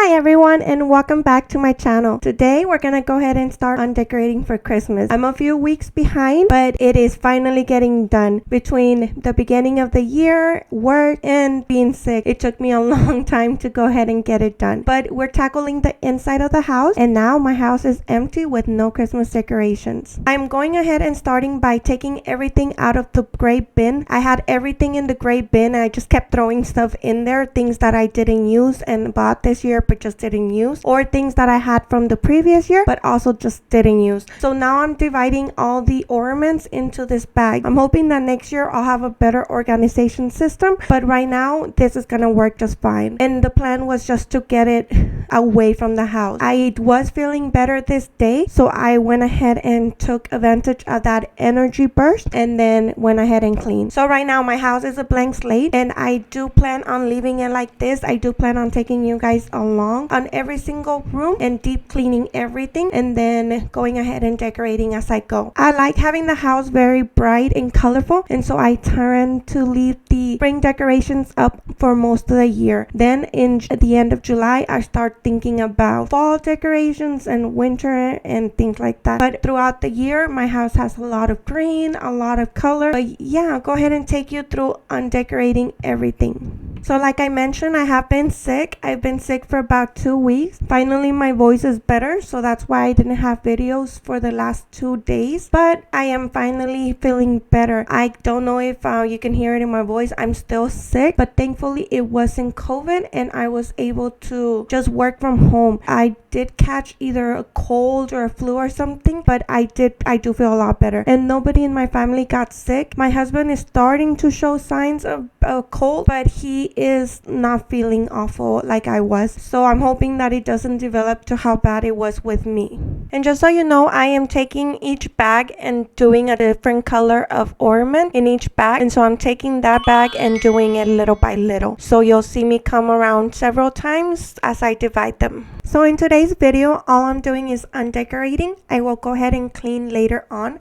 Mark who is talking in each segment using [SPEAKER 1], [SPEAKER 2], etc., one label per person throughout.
[SPEAKER 1] Hi everyone and welcome back to my channel. Today we're gonna go ahead and start on decorating for Christmas. I'm a few weeks behind, but it is finally getting done. Between the beginning of the year, work, and being sick, it took me a long time to go ahead and get it done. But we're tackling the inside of the house, and now my house is empty with no Christmas decorations. I'm going ahead and starting by taking everything out of the gray bin. I had everything in the gray bin and I just kept throwing stuff in there, things that I didn't use and bought this year but just didn't use, or things that I had from the previous year but also just didn't use. So now I'm dividing all the ornaments into this bag. I'm hoping that next year I'll have a better organization system, but right now this is gonna work just fine. And the plan was just to get it away from the house. I was feeling better this day, so I went ahead and took advantage of that energy burst and then went ahead and cleaned. So right now my house is a blank slate and I do plan on leaving it like this. I do plan on taking you guys along on every single room and deep cleaning everything and then going ahead and decorating as I go. I like having the house very bright and colorful, and so I tend to leave the spring decorations up for most of the year. Then at the end of July I start thinking about fall decorations and winter and things like that. But throughout the year my house has a lot of green, a lot of color. But yeah, I'll go ahead and take you through on decorating everything. So like I mentioned, I have been sick. I've been sick for about 2 weeks. Finally my voice is better, so that's why I didn't have videos for the last 2 days, but I am finally feeling better. I don't know if you can hear it in my voice. I'm still sick, but thankfully it wasn't COVID and I was able to just work from home. I did catch either a cold or a flu or something, but I do feel a lot better and nobody in my family got sick. My husband is starting to show signs of a cold, but he is not feeling awful like I was, so I'm hoping that it doesn't develop to how bad it was with me. And just so you know, I am taking each bag and doing a different color of ornament in each bag, and so I'm taking that bag and doing it little by little, so you'll see me come around several times as I divide them. So in today's video, all I'm doing is undecorating. I will go ahead and clean later on.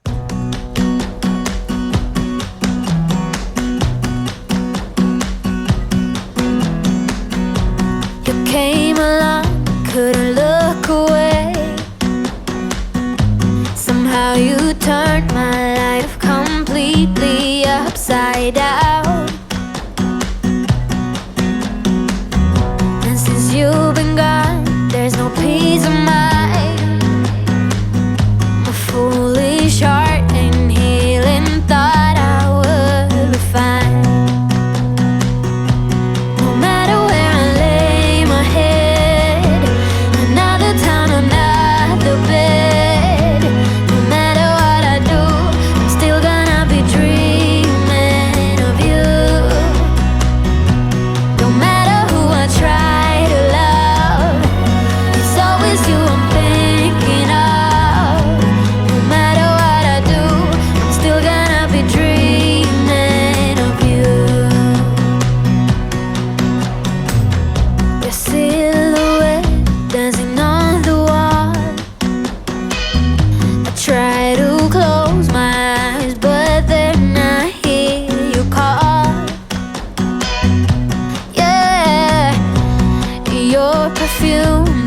[SPEAKER 2] Came along, couldn't look away. Somehow you turned my life completely upside down. And since you've been gone, there's no peace of mind. A foolish heart and healing thought I would be fine.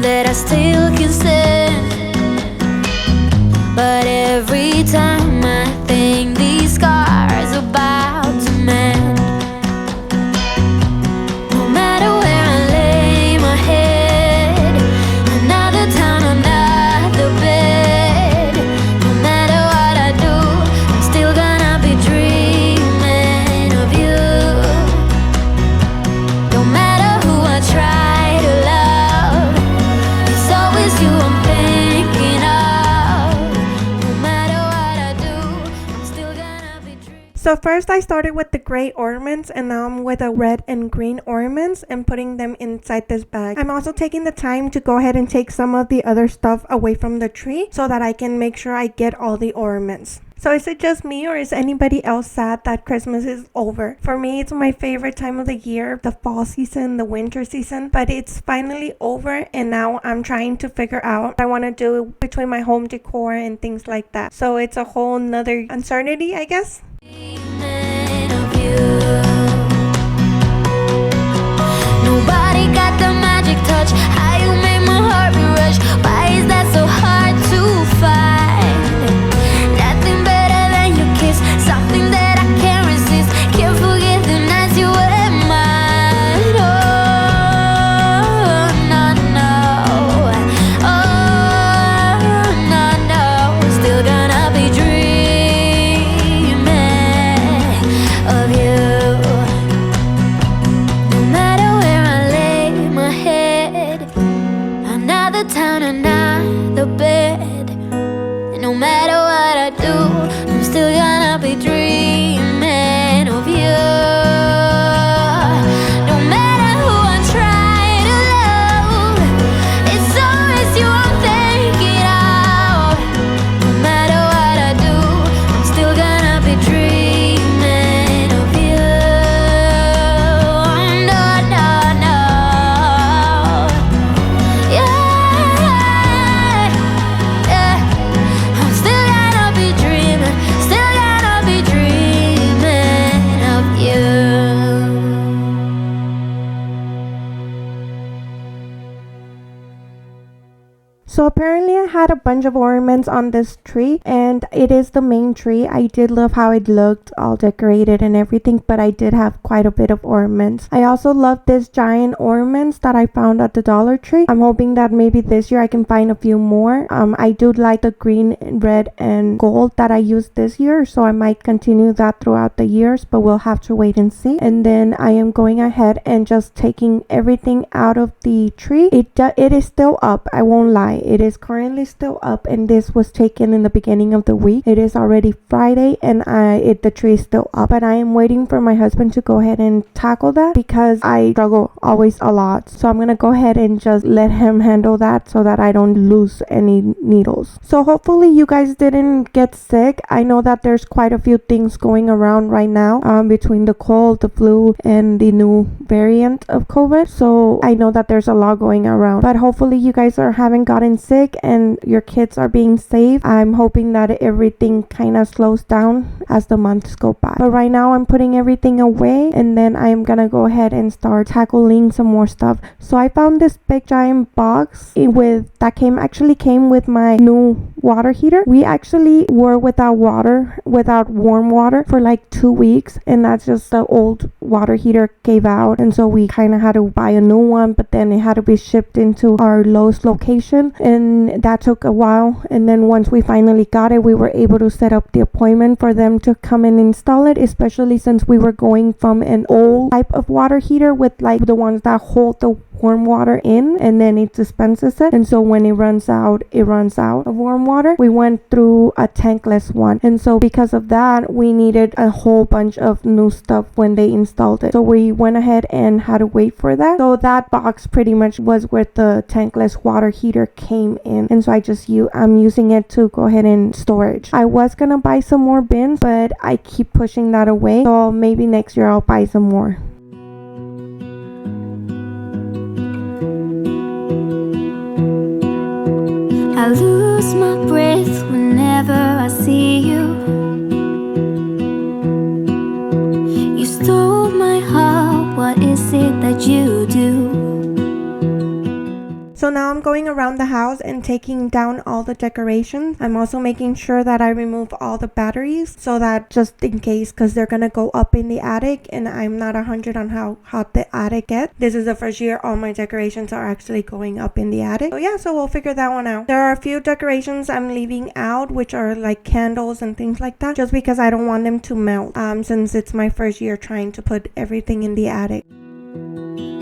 [SPEAKER 2] That I still can stand, but every time I think these scars are about to mend. No matter where I lay my head, another town, another bed. No matter what I do, I'm still gonna be dreaming of you. No matter who I try to love, you I'm thinking of. No matter what I do, I'm still gonna be dreaming.
[SPEAKER 1] So first I started with the gray ornaments and now I'm with the red and green ornaments and putting them inside this bag. I'm also taking the time to go ahead and take some of the other stuff away from the tree so that I can make sure I get all the ornaments. So is it just me or is anybody else sad that Christmas is over? For me, it's my favorite time of the year, the fall season, the winter season, but it's finally over and now I'm trying to figure out what I want to do between my home decor and things like that. So it's a whole nother uncertainty, I guess.
[SPEAKER 2] Nobody got the magic touch. How you another town, another bed. And no matter what I do, I'm still gonna be dreaming of you. No matter who I try to love, it's always you I'm thinking of. No matter what I do, I'm still gonna be dreaming of you. No, no, no. Yeah, yeah. I'm still gonna be dreaming of you.
[SPEAKER 1] So apparently I had a bunch of ornaments on this tree, and it is the main tree. I did love how it looked all decorated and everything, but I did have quite a bit of ornaments. I also love this giant ornaments that I found at the Dollar Tree. I'm hoping that maybe this year I can find a few more. I do like the green, red, and gold that I used this year, so I might continue that throughout the years, but we'll have to wait and see. And then I am going ahead and just taking everything out of the tree. It is still up, I won't lie. It is currently still up, and this was taken in the beginning of the week. It is already Friday, and the tree is still up, but I am waiting for my husband to go ahead and tackle that because I struggle always a lot. So I'm gonna go ahead and just let him handle that so that I don't lose any needles. So hopefully you guys didn't get sick. I know that there's quite a few things going around right now between the cold, the flu, and the new variant of COVID. So I know that there's a lot going around, but hopefully you guys haven't gotten sick and your kids are being safe. I'm hoping that everything kind of slows down as the months go by. But right now I'm putting everything away, and then I'm gonna go ahead and start tackling some more stuff. So I found this big giant box actually came with my new water heater. We actually were without warm water for like 2 weeks, and that's just the old water heater gave out, and so we kind of had to buy a new one, but then it had to be shipped into our lowest location, and that took a while. And then once we finally got it, we were able to set up the appointment for them to come and install it, especially since we were going from an old type of water heater with like the ones that hold the warm water in and then it dispenses it, and so when it runs out of warm water. We went through a tankless one, and so because of that we needed a whole bunch of new stuff when they installed it, so we went ahead and had to wait for that. So that box pretty much was where the tankless water heater came in, and so I'm using it to go ahead and storage. I was gonna buy some more bins, but I keep pushing that away, so maybe next year I'll buy some more.
[SPEAKER 2] I lose my breath whenever I see you. You stole my heart, what is it that you do?
[SPEAKER 1] So now I'm going around the house and taking down all the decorations. I'm also making sure that I remove all the batteries so that just in case, because they're gonna go up in the attic and I'm not 100 on how hot the attic gets. This is the first year all my decorations are actually going up in the attic. So yeah, so we'll figure that one out. There are a few decorations I'm leaving out, which are like candles and things like that, just because I don't want them to melt since it's my first year trying to put everything in the attic.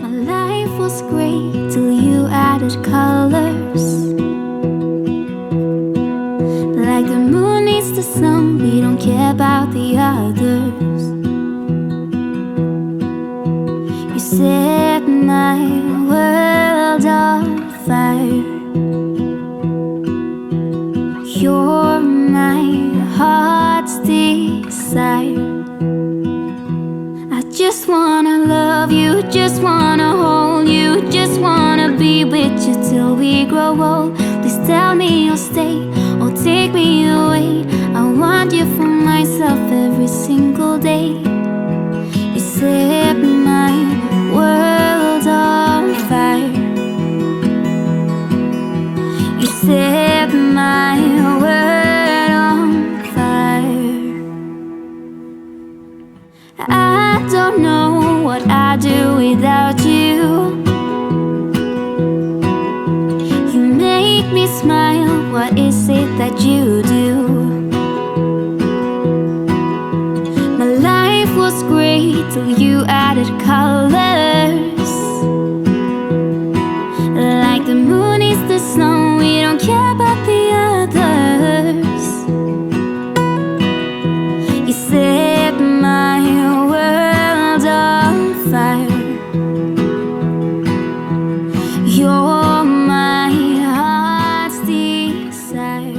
[SPEAKER 2] My life was great till you added colors. Like the moon needs the sun, we don't care about the others. You set my world on fire. You're my heart's desire. I just wanna love you, just wanna hold you, just wanna be with you till we grow old. Please tell me you'll stay or take me away. I want you for myself every single day. You set my world on fire. You set my world on fire. I don't know what I'd do without you. You make me smile, what is it that you do? My life was great till you added colors. Like the moon is the the snow, we don't care about the others. You set my world on fire. You're my heart's desire.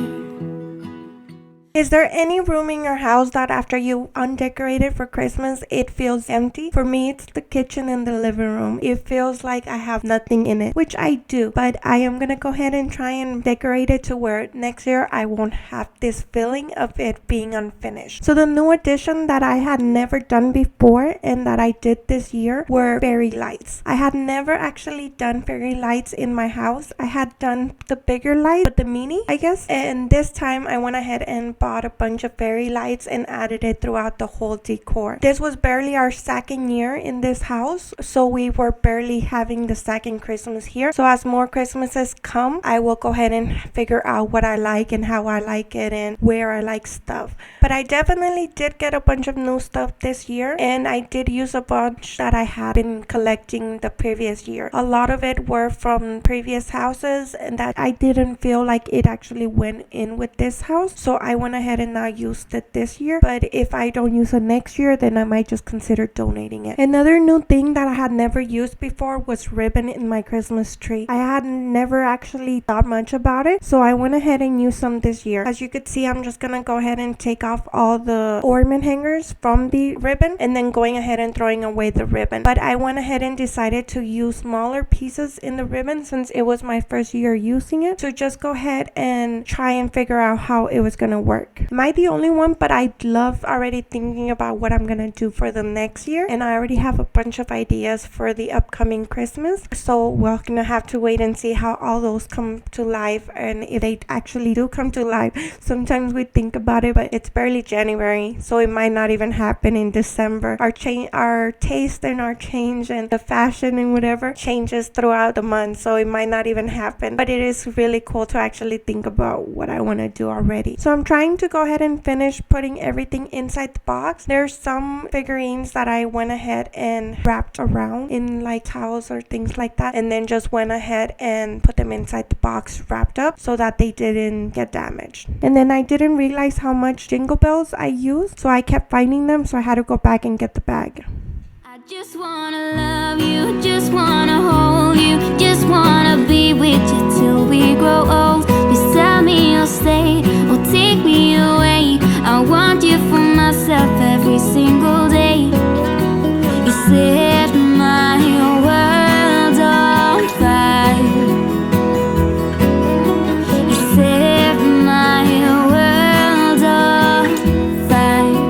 [SPEAKER 1] Is there any room in your house that after you undecorate it for Christmas, it feels empty? For me, it's the kitchen and the living room. It feels like I have nothing in it, which I do, but I am gonna go ahead and try and decorate it to where next year I won't have this feeling of it being unfinished. So the new addition that I had never done before and that I did this year were fairy lights. I had never actually done fairy lights in my house. I had done the bigger light, but the mini, I guess, and this time I went ahead and bought a bunch of fairy lights and added it throughout the whole decor. This was barely our second year in this house, so we were barely having the second Christmas here. So as more Christmases come, I will go ahead and figure out what I like and how I like it and where I like stuff. But I definitely did get a bunch of new stuff this year, and I did use a bunch that I had been collecting the previous year. A lot of it were from previous houses and that I didn't feel like it actually went in with this house, so I went ahead and not used it this year. But if I don't use it next year, then I might just consider donating it. Another new thing that I had never used before was ribbon in my Christmas tree. I had never actually thought much about it, so I went ahead and used some this year. As you could see, I'm just gonna go ahead and take off all the ornament hangers from the ribbon and then going ahead and throwing away the ribbon. But I went ahead and decided to use smaller pieces in the ribbon since it was my first year using it, to just go ahead and try and figure out how it was gonna work. Am I the only one? But I love already thinking about what I'm gonna do for the next year, and I already have a bunch of ideas for the upcoming Christmas, so we're gonna have to wait and see how all those come to life and if they actually do come to life. Sometimes we think about it, but it's barely January, so it might not even happen in December. Our taste and our change and the fashion and whatever changes throughout the month, so it might not even happen. But it is really cool to actually think about what I want to do already. So I'm trying to go ahead and finish putting everything inside the box. There's some figurines that I went ahead and wrapped around in like towels or things like that, and then just went ahead and put them inside the box wrapped up so that they didn't get damaged. And then I didn't realize how much jingle bells I used, so I kept finding them, so I had to go back and get the bag.
[SPEAKER 2] I just wanna love you, just wanna hold you, just wanna be with you till we grow old. Please tell me you'll stay or take me away. I want you for myself every single day. You set my world on fire. You set my world on fire.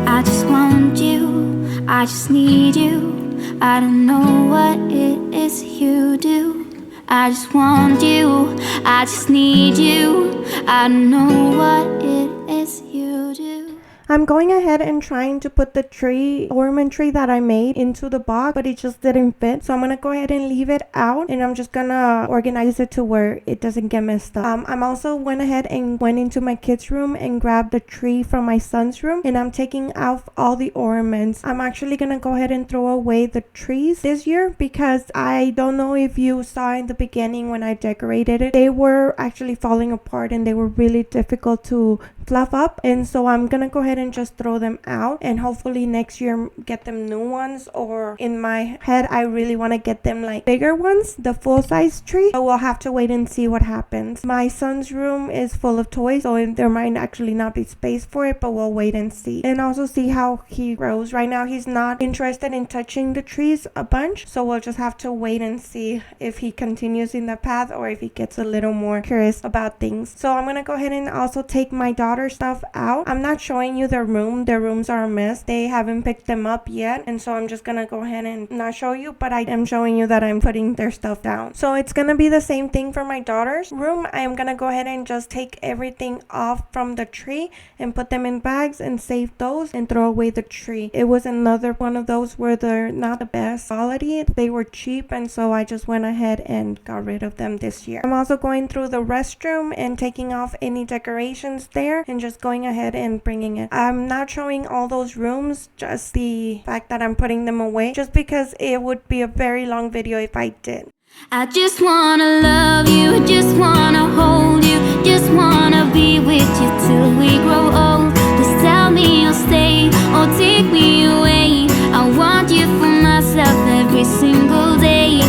[SPEAKER 2] I just want you, I just need you. I don't know what it is you do. I just want you, I just need you. I don't know what it is you do.
[SPEAKER 1] I'm going ahead and trying to put the ornament tree that I made into the box, but it just didn't fit. So I'm gonna go ahead and leave it out, and I'm just gonna organize it to where it doesn't get messed up. I'm also went ahead and went into my kids' room and grabbed the tree from my son's room, and I'm taking off all the ornaments. I'm actually gonna go ahead and throw away the trees this year because I don't know if you saw in the beginning when I decorated it, they were actually falling apart and they were really difficult to fluff up, and so I'm gonna go ahead and just throw them out and hopefully next year get them new ones, or in my head I really want to get them like bigger ones, the full-size tree. So we'll have to wait and see what happens. My son's room is full of toys, so there might actually not be space for it, but we'll wait and see, and also see how he grows. Right now he's not interested in touching the trees a bunch, so we'll just have to wait and see if he continues in the path or if he gets a little more curious about things. So I'm gonna go ahead and also take my daughter's stuff out. I'm not showing you their rooms are a mess. They haven't picked them up yet, and so I'm just gonna go ahead and not show you, but I am showing you that I'm putting their stuff down. So it's gonna be the same thing for my daughter's room. I am gonna go ahead and just take everything off from the tree and put them in bags and save those and throw away the tree. It was another one of those where they're not the best quality. They were cheap, and so I just went ahead and got rid of them this year. I'm also going through the restroom and taking off any decorations there and just going ahead and bringing it. I'm not showing all those rooms, just the fact that I'm putting them away, just because it would be a very long video if I did.
[SPEAKER 2] I just wanna love you, just wanna hold you, just wanna be with you till we grow old. Just tell me you'll stay or take me away. I want you for myself every single day.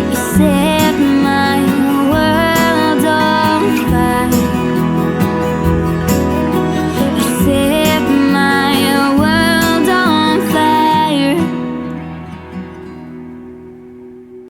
[SPEAKER 2] You set my world on fire. You set my world on fire.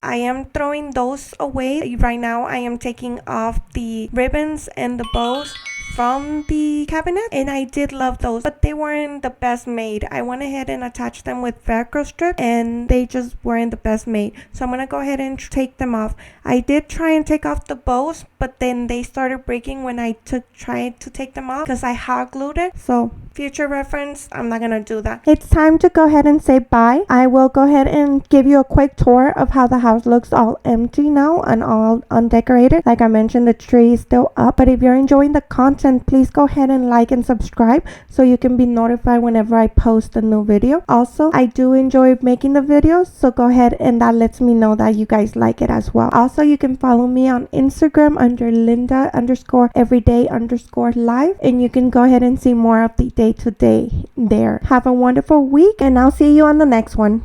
[SPEAKER 1] I am throwing those away. Right now I am taking off the ribbons and the bows from the cabinet, and I did love those, but they weren't the best made. I went ahead and attached them with Velcro strip, and they just weren't the best made, so I'm gonna go ahead and take them off. I did try and take off the bows, but then they started breaking when I tried to take them off because I hot glued it. So future reference, I'm not gonna do that. It's time to go ahead and say bye. I will go ahead and give you a quick tour of how the house looks all empty now and all undecorated. Like I mentioned, the tree is still up, but if you're enjoying the content, please go ahead and like and subscribe so you can be notified whenever I post a new video. Also, I do enjoy making the videos, so go ahead and that lets me know that you guys like it as well. Also, you can follow me on Instagram under Linda_everyday_live, and you can go ahead and see more of the day-to-day there. Have a wonderful week, and I'll see you on the next one.